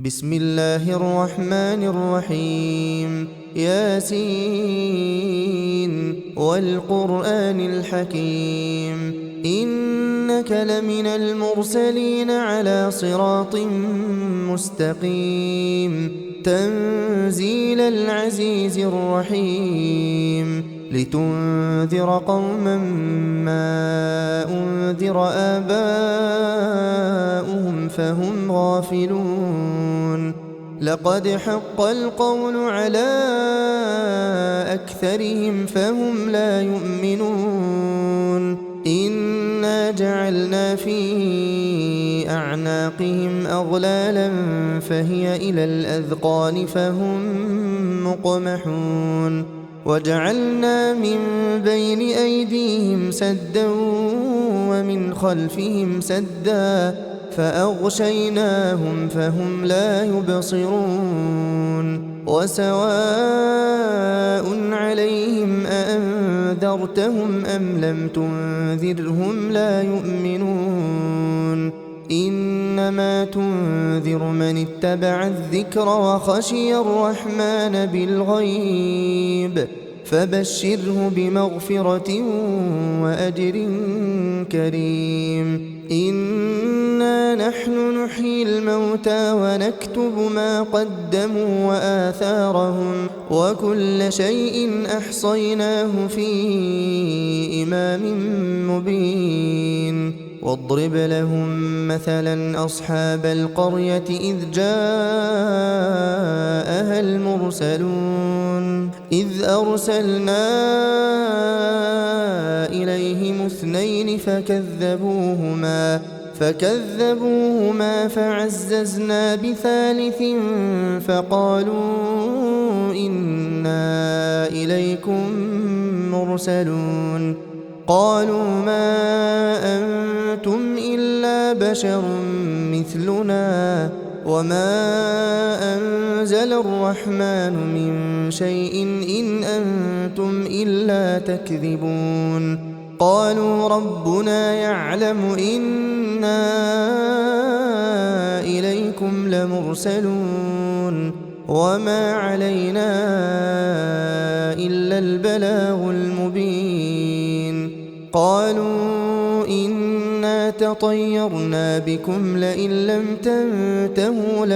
بسم الله الرحمن الرحيم ياسين والقرآن الحكيم إنك لمن المرسلين على صراط مستقيم تنزيل العزيز الرحيم لتنذر قوما ما أنذر آباؤهم فهم غافلون لقد حق القول على أكثرهم فهم لا يؤمنون إنا جعلنا في أعناقهم أغلالا فهي إلى الأذقان فهم مقمحون وجعلنا من بين أيديهم سدا ومن خلفهم سدا فأغشيناهم فهم لا يبصرون وسواء عليهم أأنذرتهم أم لم تنذرهم لا يؤمنون إنما تنذر من اتبع الذكر وخشي الرحمن بالغيب فبشره بمغفرة وأجر كريم إنا نحن نحيي الموتى ونكتب ما قدموا وآثارهم وكل شيء أحصيناه في إمام مبين واضرب لهم مثلا أصحاب القرية إذ جاءها المرسلون إذ أرسلنا إليهم اثنين فكذبوهما فعززنا بثالث فقالوا إنا إليكم مرسلون قالوا ما أنتم إلا بشر مثلنا وما أنزل الرحمن من شيء إن أنتم إلا تكذبون قالوا ربنا يعلم إنا إليكم لمرسلون وما علينا إلا البلاغ المبين قالوا إنا تطيرنا بكم لئن لم تنتهوا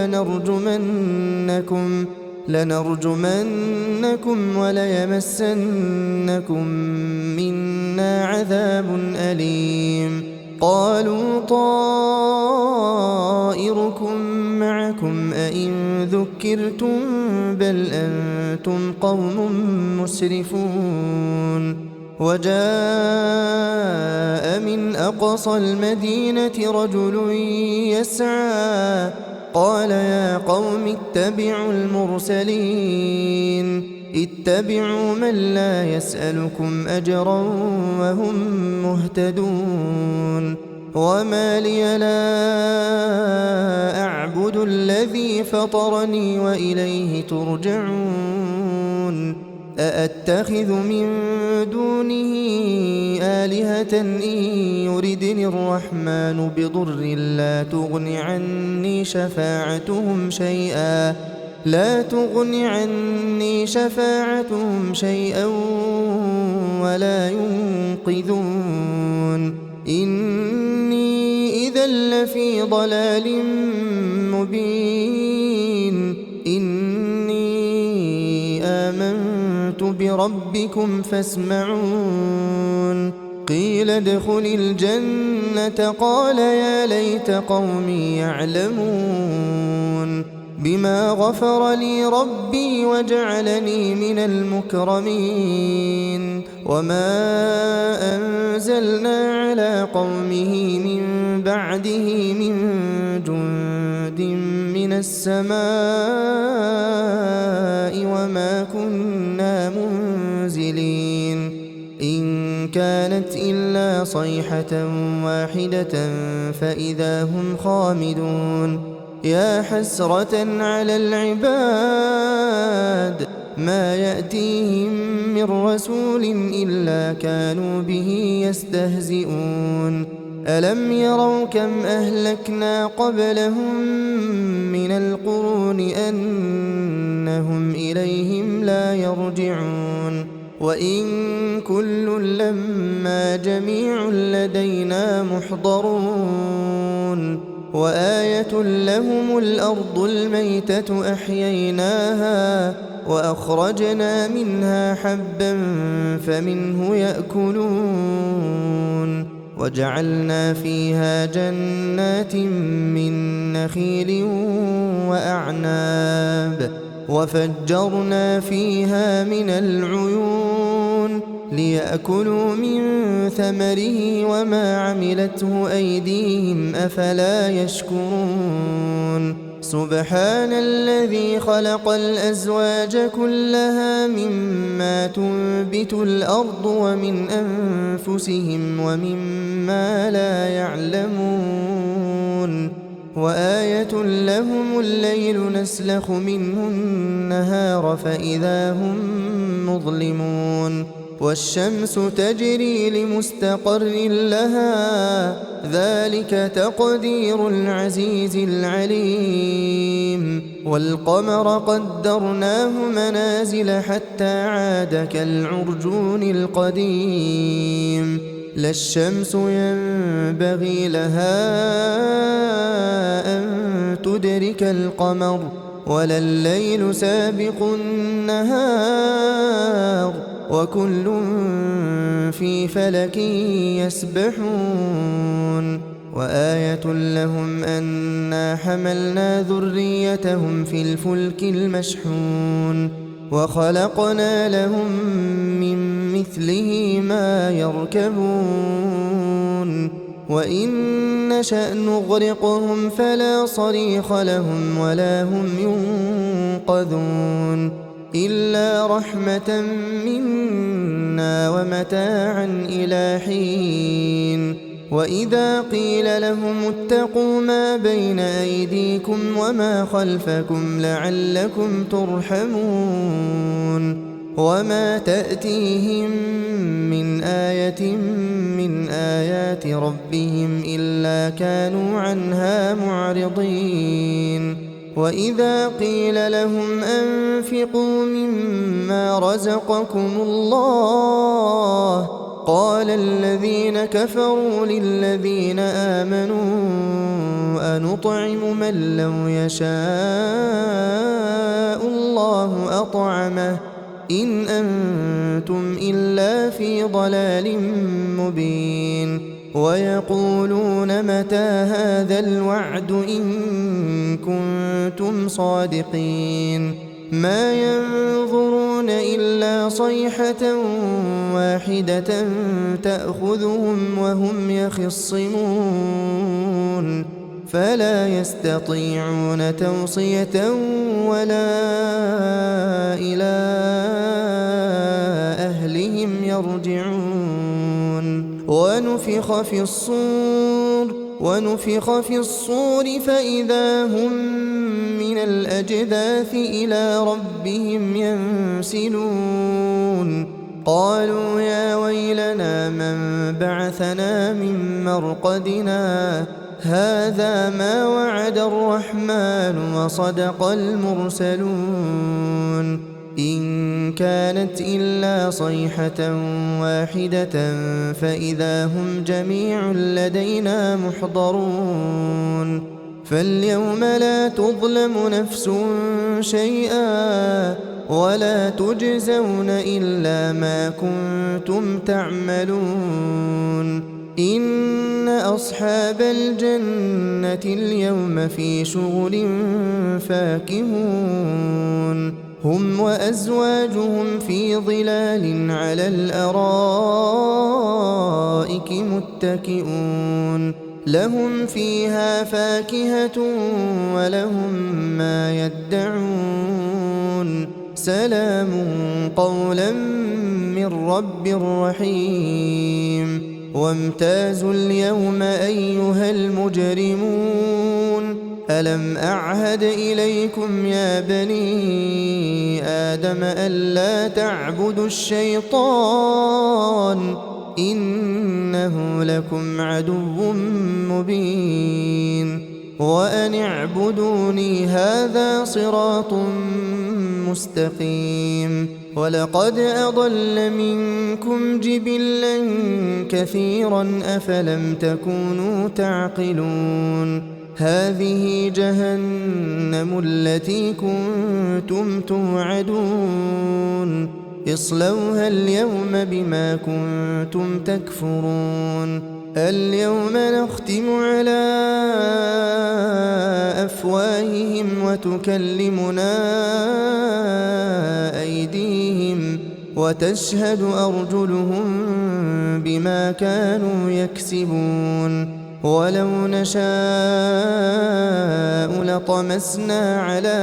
لنرجمنكم وليمسنكم منا عذاب أليم قالوا طائركم معكم أئن ذكرتم بل أنتم قوم مسرفون وجاء من أقصى المدينة رجل يسعى قال يا قوم اتبعوا المرسلين اتبعوا من لا يسألكم أجرا وهم مهتدون وما لي لا أعبد الذي فطرني وإليه ترجعون أأتخذ من دونه آلهة إن يردني الرحمن بضر لا تغن عني شفاعتهم شيئا ولا ينقذون إني إذا لفي ضلال مبين إني آمنت بربكم فاسمعون قيل ادخل الجنة قال يا ليت قومي يعلمون بما غفر لي ربي وجعلني من المكرمين وما أنزلنا على قومه من بعده من جند من السماء وما كنا منزلين إن كانت إلا صيحة واحدة فإذا هم خامدون يا حسرة على العباد ما يأتيهم من رسول إلا كانوا به يستهزئون ألم يروا كم أهلكنا قبلهم من القرون أنهم إليهم لا يرجعون وإن كل لما جميع لدينا محضرون وآية لهم الأرض الميتة أحييناها وأخرجنا منها حبا فمنه يأكلون وجعلنا فيها جنات من نخيل وأعناب وفجرنا فيها من العيون ليأكلوا من ثمره وما عملته أيديهم أفلا يشكرون سبحان الذي خلق الأزواج كلها مما تنبت الأرض ومن أنفسهم ومما لا يعلمون وآية لهم الليل نسلخ منه النهار فإذا هم مظلمون والشمس تجري لمستقر لها ذلك تقدير العزيز العليم والقمر قدرناه منازل حتى عاد كالعرجون القديم لا الشمس ينبغي لها أن تدرك القمر ولا الليل سابق النهار وكل في فلك يسبحون وآية لهم أنا حملنا ذريتهم في الفلك المشحون وخلقنا لهم من مثله ما يركبون وإن نشأ نغرقهم فلا صريخ لهم ولا هم ينقذون إلا رحمة منا ومتاعا إلى حين وإذا قيل لهم اتقوا ما بين أيديكم وما خلفكم لعلكم ترحمون وما تأتيهم من آية من آيات ربهم إلا كانوا عنها معرضين وإذا قيل لهم أنفقوا مما رزقكم الله قال الذين كفروا للذين آمنوا أنطعم من لو يشاء الله أطعمه إن أنتم إلا في ضلال مبين ويقولون متى هذا الوعد إن كنتم صادقين ما ينظرون إلا صيحة واحدة تأخذهم وهم يخصمون فلا يستطيعون توصية ولا إلى أهلهم يرجعون ونفخ في الصور فإذا هم من الأجداث إلى ربهم ينسلون قالوا يا ويلنا من بعثنا من مرقدنا هذا ما وعد الرحمن وصدق المرسلون إن كانت إلا صيحة واحدة فإذا هم جميع لدينا محضرون فاليوم لا تظلم نفس شيئا ولا تجزون إلا ما كنتم تعملون إن أصحاب الجنة اليوم في شغل فاكهون هم وأزواجهم في ظلال على الأرائك متكئون لهم فيها فاكهة ولهم ما يدعون سلام قولا من رب رحيم وامتازوا اليوم أيها المجرمون ألم أعهد إليكم يا بني آدم ألا تعبدوا الشيطان إنه لكم عدو مبين وأن اعبدوني هذا صراط مستقيم ولقد أضل منكم جبلا كثيرا أفلم تكونوا تعقلون هذه جهنم التي كنتم توعدون اصلوها اليوم بما كنتم تكفرون اليوم نختم على أفواههم وتكلمنا أيديهم وتشهد أرجلهم بما كانوا يكسبون ولو نشاء لطمسنا على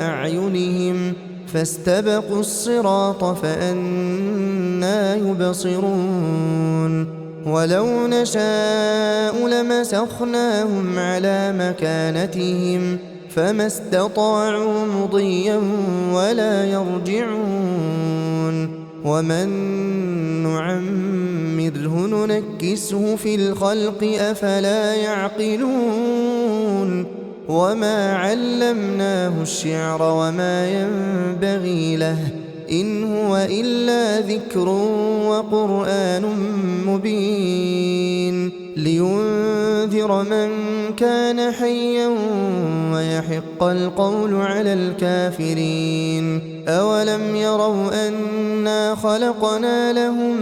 أعينهم فاستبقوا الصراط فأنى يبصرون ولو نشاء لمسخناهم على مكانتهم فما استطاعوا مضيا ولا يرجعون ومن نعمره ننكسه في الخلق أفلا يعقلون وما علمناه الشعر وما ينبغي له إن هو إلا ذكر وقرآن مبين لينذر من كان حيا ويحق القول على الكافرين أولم يروا أنا خلقنا لهم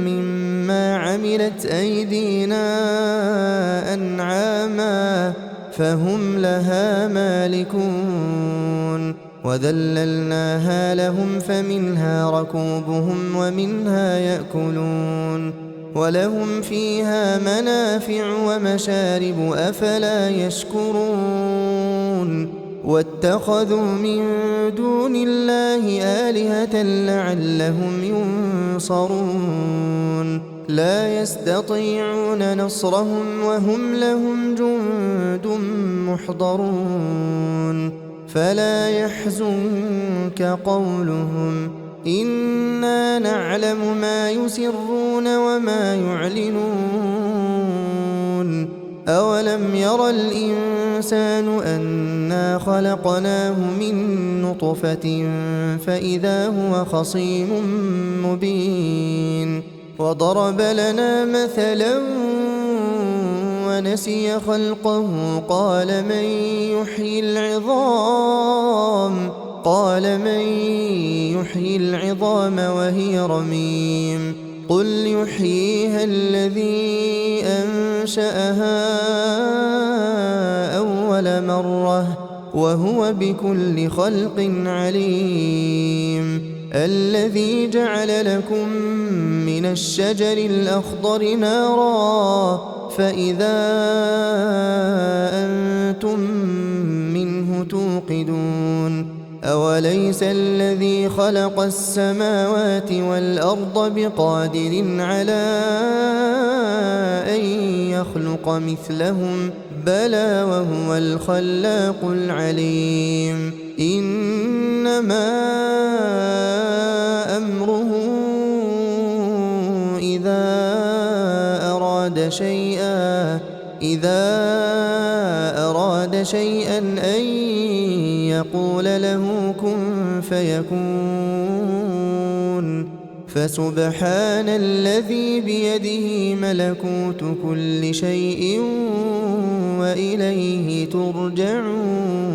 مما عملت أيدينا أنعاما فهم لها مالكون وذللناها لهم فمنها ركوبهم ومنها يأكلون ولهم فيها منافع ومشارب أفلا يشكرون واتخذوا من دون الله آلهة لعلهم ينصرون لا يستطيعون نصرهم وهم لهم جند محضرون فلا يحزنك قولهم إنا نعلم ما يسرون وما يعلنون أولم ير الإنسان أنا خلقناه من نطفة فإذا هو خصيم مبين وضرب لنا مثلا ونسي خلقه قال من يحيي العظام وهي رميم قل يحييها الذي أنشأها أول مرة وهو بكل خلق عليم الذي جعل لكم من الشجر الأخضر نارا فإذا أنتم منه توقدون أوليس الذي خلق السماوات والأرض بقادر على أن يخلق مثلهم بلى وهو الخلاق العليم إنما أمره إذا أراد شيئا أن يقول له كن فيكون فسبحان الذي بيده ملكوت كل شيء وإليه ترجعون